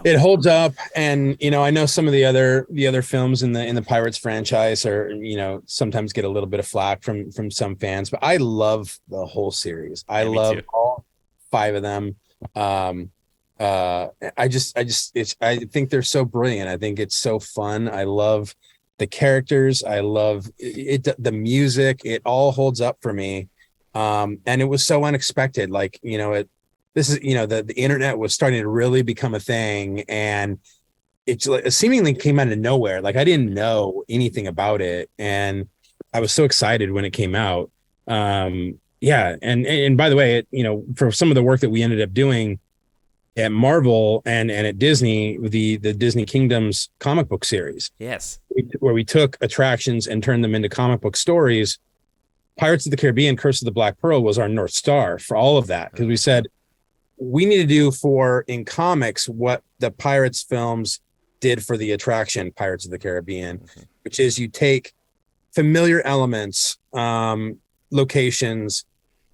It holds up, and I know some of the other films in the Pirates franchise are sometimes get a little bit of flack from some fans, but I love the whole series. I Yeah, me love too. all five of them. I think they're so brilliant. I think it's so fun. I love the characters. I love it. The music. It all holds up for me. And it was so unexpected. Like this is the internet was starting to really become a thing, and it seemingly came out of nowhere. Like I didn't know anything about it, and I was so excited when it came out. Yeah, and by the way, for some of the work that we ended up doing at Marvel and at Disney, the Disney Kingdoms comic book series, Yes. where we took attractions and turned them into comic book stories. Pirates of the Caribbean: Curse of the Black Pearl was our North Star for all of that, because we said we need to do in comics what the Pirates films did for the attraction Pirates of the Caribbean, which is you take familiar elements, locations,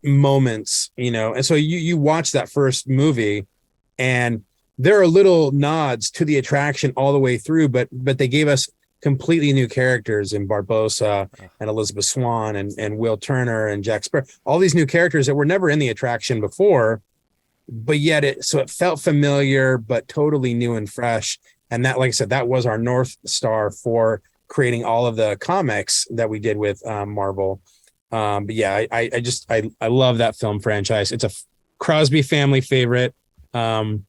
moments, and so you watch that first movie, and there are little nods to the attraction all the way through, but they gave us completely new characters in Barbosa and Elizabeth Swann and Will Turner and Jack Sparrow, all these new characters that were never in the attraction before, but yet it felt familiar but totally new and fresh. And that, like I said, that was our North Star for creating all of the comics that we did with Marvel. But yeah, I love that film franchise. It's a Crosby family favorite. We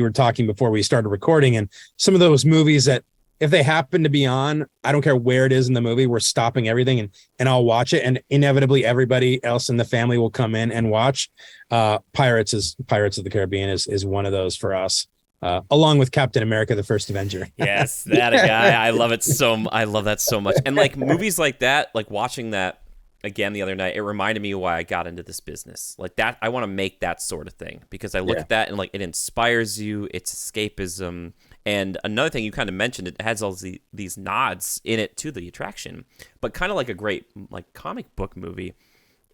were talking before we started recording, and some of those movies that if they happen to be on, I don't care where it is in the movie, we're stopping everything and I'll watch it. And inevitably everybody else in the family will come in and watch. Pirates of the Caribbean is one of those for us. Along with Captain America: The First Avenger. Yes, that a guy. I love it I love that so much. And like movies like that, like watching that again the other night, it reminded me why I got into this business. Like that, I want to make that sort of thing because I look at that and like it inspires you. It's escapism. And another thing you kind of mentioned, it has all these nods in it to the attraction, but kind of like a great like comic book movie.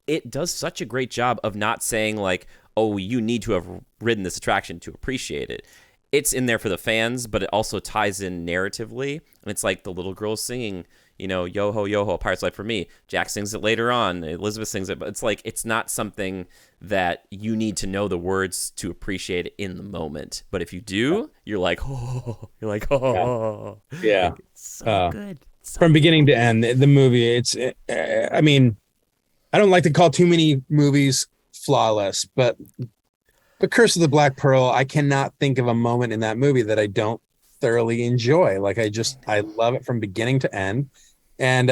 It does such a great job of not saying like, oh, you need to have ridden this attraction to appreciate it. It's in there for the fans, but it also ties in narratively. And it's like the little girl singing, yo ho, yo ho, a pirate's life for me. Jack sings it later on. Elizabeth sings it, but it's like, it's not something that you need to know the words to appreciate it in the moment. But if you do, you're like, oh, you're like, Yeah. oh, Yeah. like it's so Uh, good. So from beginning to end, the movie, I mean, I don't like to call too many movies flawless, but Curse of the Black Pearl, I cannot think of a moment in that movie that I don't thoroughly enjoy. Like I love it from beginning to end. And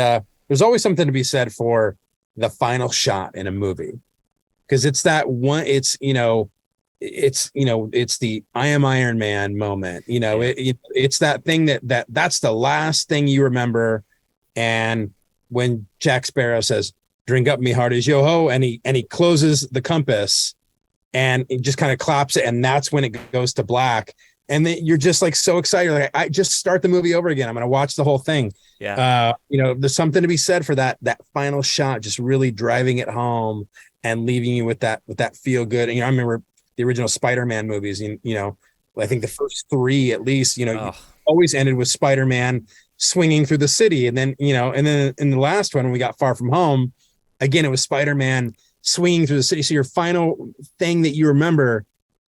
there's always something to be said for the final shot in a movie. Because it's that one, it's the I am Iron Man moment. yeah. It's that thing that's the last thing you remember. And when Jack Sparrow says, "Drink up, me heart is yo ho," and he closes the compass and it just kind of claps it, and that's when it goes to black. And then you're just like so excited. You're like, I just start the movie over again. I'm gonna watch the whole thing. Yeah. There's something to be said for that final shot, just really driving it home and leaving you with that feel good. And I remember the original Spider-Man movies. I think the first three at least, you Oh, always ended with Spider-Man swinging through the city, and then in the last one when we got Far From Home, again it was Spider-Man swinging through the city. So your final thing that you remember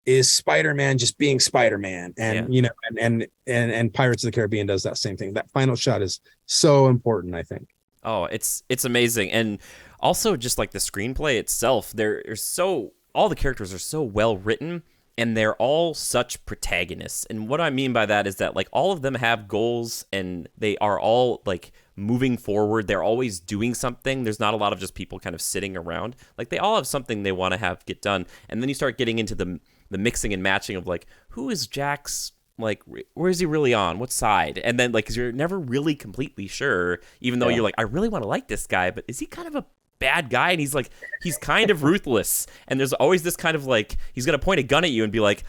is Spider-Man just being Spider-Man. yeah. And and Pirates of the Caribbean does that same thing. That final shot is so important, I think. Oh, it's amazing. And also just like the screenplay itself, all the characters are so well written, and they're all such protagonists. And what I mean by that is that like all of them have goals, and they are all like moving forward. They're always doing something. There's not a lot of just people kind of sitting around. Like they all have something they want to have get done. And then you start getting into the mixing and matching of like, who is Jack's, like, where is he really on? What side? And then like, because you're never really completely sure, even though Yeah. you're like, I really want to like this guy, but is he kind of a bad guy? And he's kind of ruthless. And there's always this kind of like, he's gonna point a gun at you and be like,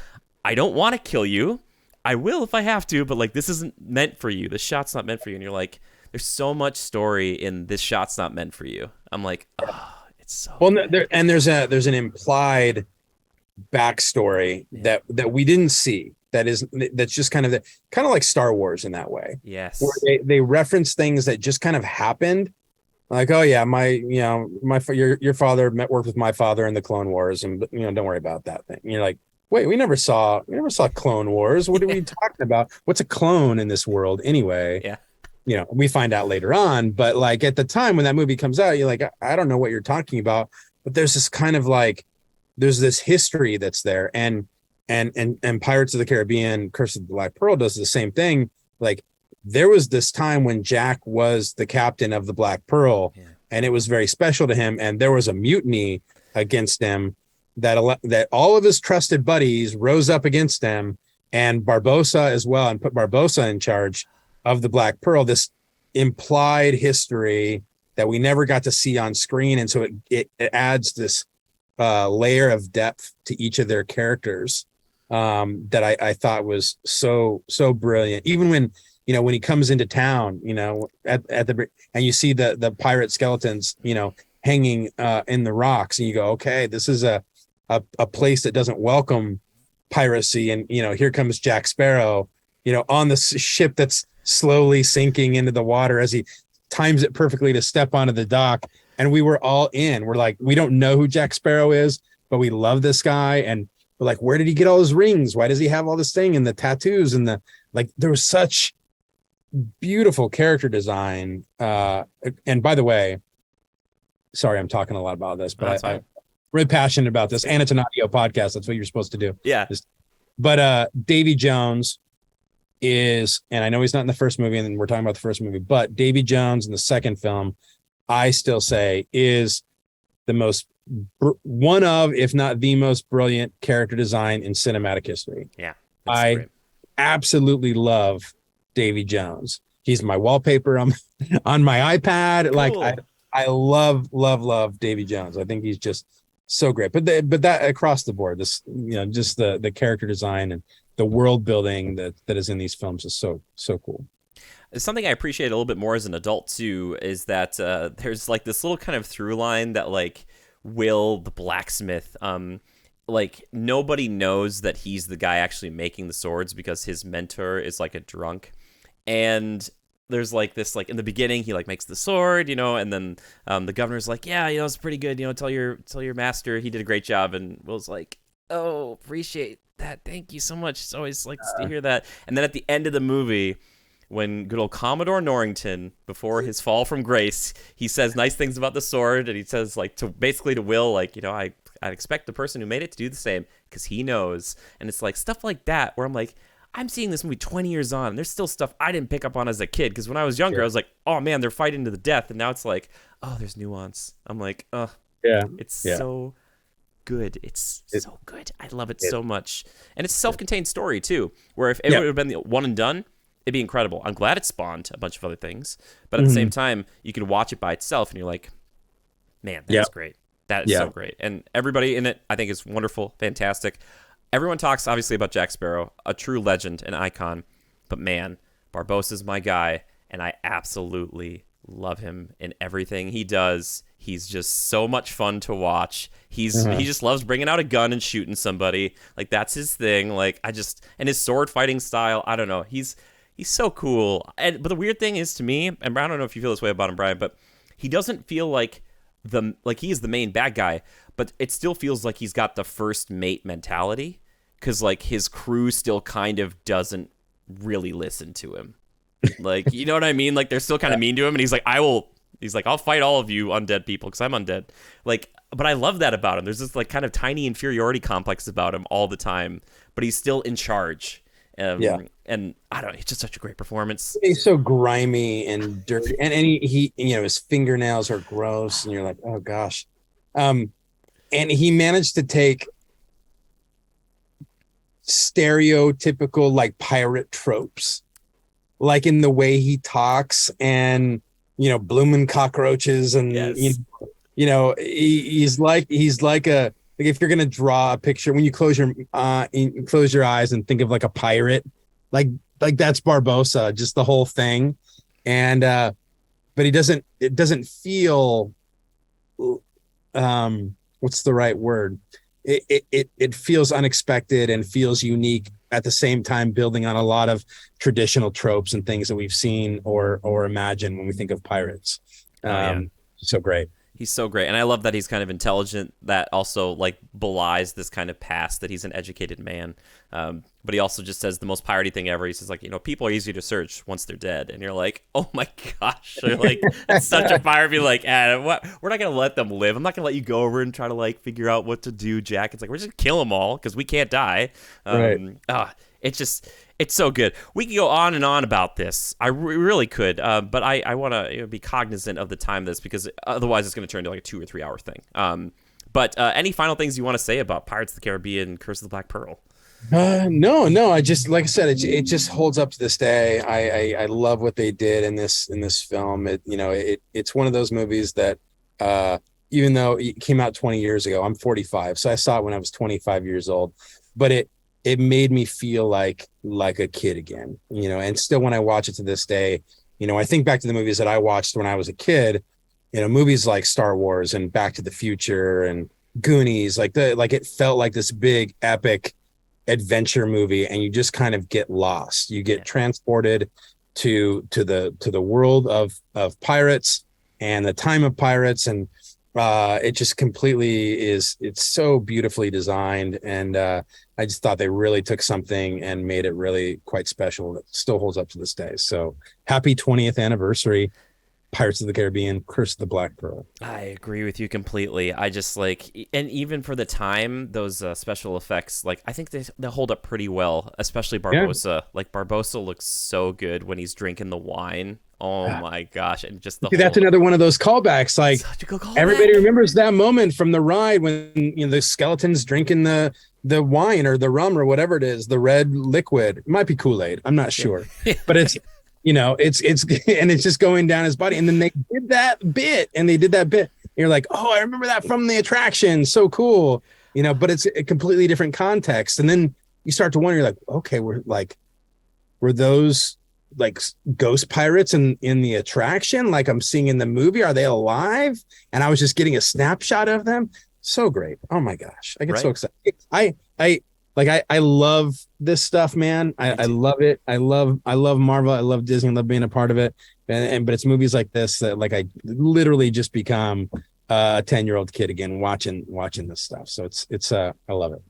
I don't want to kill you. I will if I have to, but like this isn't meant for you. This shot's not meant for you. And you're like, there's so much story in this shot's not meant for you. I'm like, oh, it's so Well, good. there's an implied backstory Yeah. that we didn't see. That's just kind of like Star Wars in that way, where Yes. they reference things that just kind of happened. Like, oh yeah, your father worked with my father in the Clone Wars, and don't worry about that thing. And you're like, wait, we never saw Clone Wars. What are we talking about? What's a clone in this world anyway? Yeah. We find out later on, but like at the time when that movie comes out, you're like, I don't know what you're talking about, but there's this kind of like, there's this history that's there, and Pirates of the Caribbean, Curse of the Black Pearl does the same thing. Like there was this time when Jack was the captain of the Black Pearl, Yeah. and it was very special to him, and there was a mutiny against him that all of his trusted buddies rose up against him, and Barbossa as well, and put Barbossa in charge of the Black Pearl, this implied history that we never got to see on screen. And so it adds this layer of depth to each of their characters that I thought was so brilliant. Even when he comes into town, at the and you see the pirate skeletons, hanging in the rocks, and you go, okay, this is a place that doesn't welcome piracy. And here comes Jack Sparrow, on the ship that's slowly sinking into the water as he times it perfectly to step onto the dock. And we were all in. We're like, we don't know who Jack Sparrow is, but we love this guy. And we're like, where did he get all his rings? Why does he have all this thing and the tattoos and there was such beautiful character design. And by the way, sorry, I'm talking a lot about this, Oh, that's but I'm fine. really passionate about this. And it's an audio podcast. That's what you're supposed to do. Yeah. But Davy Jones is, and I know he's not in the first movie, and we're talking about the first movie, but Davy Jones in the second film, I still say is the most one of, if not the most brilliant character design in cinematic history. Yeah. That's I great. absolutely love Davy Jones. He's my wallpaper on my iPad. Like Cool. I love Davy Jones. I think he's just so great. But that across the board, this just the character design and the world building that is in these films is so cool. Something I appreciate a little bit more as an adult too is that there's like this little kind of through line that like Will the blacksmith, like nobody knows that he's the guy actually making the swords because his mentor is like a drunk, and there's like this, like in the beginning he like makes the sword, and then the governor's like, yeah, it's pretty good, tell your master he did a great job, and Will's like, oh, appreciate that, thank you so much, it's always like to hear that. And then at the end of the movie, when good old Commodore Norrington, before his fall from grace, he says nice things about the sword, and he says like to Will, like, I'd expect the person who made it to do the same, because he knows. And it's like stuff like that where I'm like, I'm seeing this movie 20 years on, and there's still stuff I didn't pick up on as a kid, because when I was younger, I was like, oh man, they're fighting to the death, and now it's like, oh, there's nuance. I'm like, it's so good. It's so good. I love it so much. And it's a self-contained story too, where if it would have been the one and done, it'd be incredible. I'm glad it spawned a bunch of other things, but at the same time, you can watch it by itself and you're like, man, that's great. That is so great. And everybody in it, I think, is wonderful, fantastic. Everyone talks obviously about Jack Sparrow, a true legend, an icon, but man, Barbossa's my guy, and I absolutely love him in everything he does. He's just so much fun to watch. He just loves bringing out a gun and shooting somebody. Like, that's his thing. Like, and his sword fighting style, I don't know. He's so cool. But the weird thing is, to me, and I don't know if you feel this way about him, Brian, but he doesn't feel like he is the main bad guy, but it still feels like he's got the first mate mentality, because like his crew still kind of doesn't really listen to him. Like, you know what I mean? Like, they're still kind of mean to him, and he's like, I'll fight all of you undead people because I'm undead. Like, but I love that about him. There's this like kind of tiny inferiority complex about him all the time, but he's still in charge. And I don't know, it's just such a great performance. He's so grimy and dirty, and he his fingernails are gross, and you're like, oh gosh. And he managed to take stereotypical like pirate tropes, like in the way he talks, and blooming cockroaches, and he's like a, like if you're gonna draw a picture, when you close your eyes and think of like a pirate, like that's Barbossa, just the whole thing. And but it doesn't feel what's the right word? It feels unexpected and feels unique at the same time, building on a lot of traditional tropes and things that we've seen or imagine when we think of pirates. So great. He's so great. And I love that he's kind of intelligent, that also like belies this kind of past, that he's an educated man. But he also just says the most piratey thing ever. He says like, people are easy to search once they're dead. And you're like, oh my gosh. Or like, it's such a pirate. Be like, what? We're not going to let them live. I'm not going to let you go over and try to like figure out what to do, Jack. It's like, we're just going to kill them all because we can't die. Right. It's so good. We could go on and on about this. I really could, but I want to be cognizant of the time of this, because otherwise it's going to turn into like a 2 or 3 hour thing. But any final things you want to say about Pirates of the Caribbean, Curse of the Black Pearl? No. I just, like I said, it just holds up to this day. I love what they did in this film. It's one of those movies that even though it came out 20 years ago, I'm 45, so I saw it when I was 25 years old, but it made me feel like a kid again, and still when I watch it to this day, I think back to the movies that I watched when I was a kid, movies like Star Wars and Back to the Future and Goonies, like it felt like this big epic adventure movie, and you just kind of get lost. You get transported to the world of pirates and the time of pirates, and it just completely it's so beautifully designed, and I just thought they really took something and made it really quite special. That still holds up to this day. So happy 20th anniversary, Pirates of the Caribbean, Curse of the Black Pearl. I agree with you completely. I just like, and even for the time, those special effects, like I think they hold up pretty well, especially Barbossa. Yeah. Like Barbossa looks so good when he's drinking the wine. Oh my gosh. And just that's another one of those callbacks. Like everybody remembers that moment from the ride when the skeleton's drinking the wine or the rum or whatever it is, the red liquid. It might be Kool-Aid, I'm not sure. But it's it's and it's just going down his body. And then they did that bit. And you're like, oh, I remember that from the attraction. So cool. But it's a completely different context. And then you start to wonder, you're like, okay, were those like ghost pirates in the attraction, like I'm seeing in the movie? Are they alive? And I was just getting a snapshot of them. So great. Oh my gosh, I get so excited. like I love this stuff, man. Me I too. love it. I love Marvel. I love Disney. I love being a part of it. And but it's movies like this that like I literally just become a 10-year-old kid again watching this stuff. So it's I love it.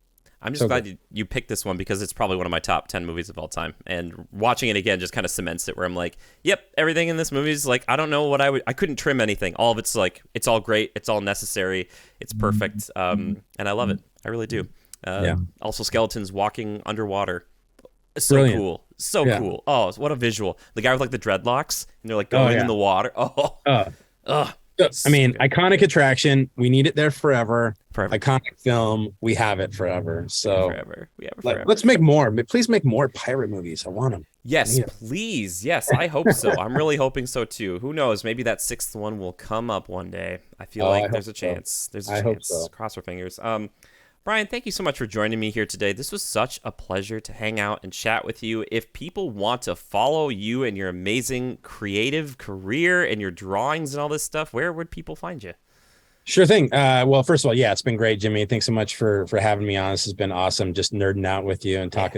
I'm just So good. glad you picked this one because it's probably one of my top 10 movies of all time. And watching it again just kind of cements it where I'm like, yep, everything in this movie is like, I don't know what I couldn't trim anything. All of it's like, it's all great. It's all necessary. It's perfect. And I love it. I really do. Yeah. Also, skeletons walking underwater. So Brilliant. cool. So Yeah. cool. Oh, what a visual. The guy with like the dreadlocks and they're like Oh going in yeah. the water. Oh, Uh, ugh. I So mean, good. iconic attraction. We need it there forever. Forever. Iconic film. We have it forever. We have So forever. We have it like, forever. let's make more. Please make more pirate movies. I want them. I Yes, need please. Yes, I hope so. I'm really hoping so too. Who knows? Maybe that sixth one will come up one day. I feel Oh, I like hope there's a so. chance. There's a I hope chance. so. Cross our fingers. Brian, thank you so much for joining me here today. This was such a pleasure to hang out and chat with you. If people want to follow you and your amazing creative career and your drawings and all this stuff, where would people find you? Sure thing. Well, first of all, yeah, it's been great, Jimmy. Thanks so much for having me on. This has been awesome. Just nerding out with you and Yeah.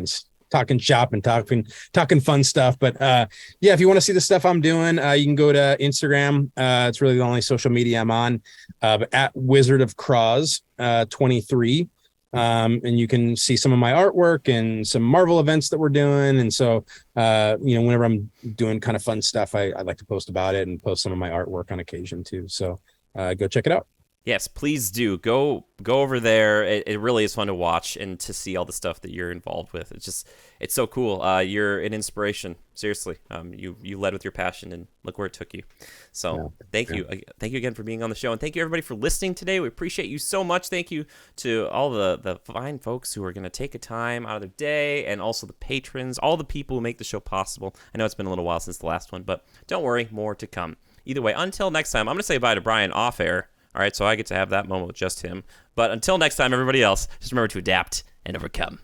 talking shop and talking fun stuff. But yeah, if you want to see the stuff I'm doing, you can go to Instagram. It's really the only social media I'm on. But at Wizard of Croz 23. And you can see some of my artwork and some Marvel events that we're doing. And so, whenever I'm doing kind of fun stuff, I like to post about it and post some of my artwork on occasion too. So go check it out. Yes, please do. Go over there. It really is fun to watch and to see all the stuff that you're involved with. It's so cool. You're an inspiration. Seriously. You led with your passion and look where it took you. Yeah. So thank you. Thank you again for being on the show. And thank you everybody for listening today. We appreciate you so much. Thank you to all the fine folks who are going to take a time out of their day, and also the patrons, all the people who make the show possible. I know it's been a little while since the last one, but don't worry, more to come. Either way, until next time, I'm going to say bye to Brian off air. All right, so I get to have that moment with just him. But until next time, everybody else, just remember to adapt and overcome.